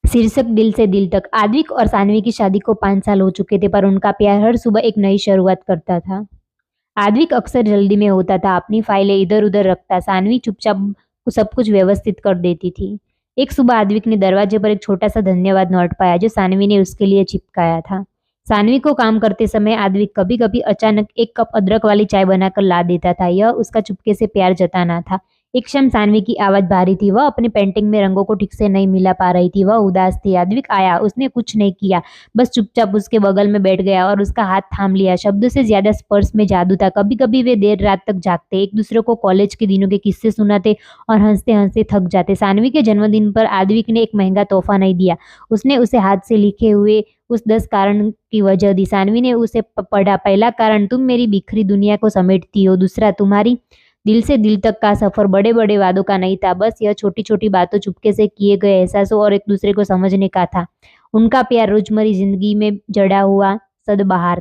शीर्षक दिल से दिल तक। आद्विक और सानवी की शादी को 5 साल हो चुके थे, पर उनका प्यार हर सुबह एक नई शुरुआत करता था। आद्विक अक्सर जल्दी में होता था, अपनी फाइलें इधर-उधर रखता, सानवी चुपचाप सब कुछ व्यवस्थित कर देती थी। एक सुबह आद्विक ने दरवाजे पर एक छोटा-सा धन्यवाद नोट पाया, जो सानवी ने उसके लिए चिपकाया था। सानवी को काम करते समय आद्विक कभी-कभी अचानक 1 कप अदरक वाली चाय बनाकर ला देता था। यह उसका चुपके से प्यार जताना था। एक शाम सानवी की आवाज़ भारी थी, वह अपनी पेंटिंग में रंगों को ठीक से नहीं मिला पा रही थी, वह उदास थी। आद्विक आया, उसने कुछ नहीं किया, बस चुपचाप उसके बगल में बैठ गया और उसका हाथ थाम लिया। शब्दों से ज्यादा स्पर्श में जादू था। कभी-कभी वे देर रात तक जागते, एक दूसरे को कॉलेज के दिनों के किस्से सुनाते और हंसते-हंसते थक जाते। सानवी के जन्मदिन पर आद्विक ने एक महंगा तोहफा नहीं दिया, उसने उसे हाथ से लिखे हुए उस 10 कारण की वजह दी। सानवी ने उसे पढ़ा। पहला कारण, तुम मेरी बिखरी दुनिया को समेटती हो। दूसरा, तुम्हारी दिल से दिल तक का सफर बड़े बड़े वादों का नहीं था, बस यह छोटी छोटी बातों, चुपके से किए गए एहसासों और एक दूसरे को समझने का था। उनका प्यार रोजमर्रा जिंदगी में जड़ा हुआ सदबहार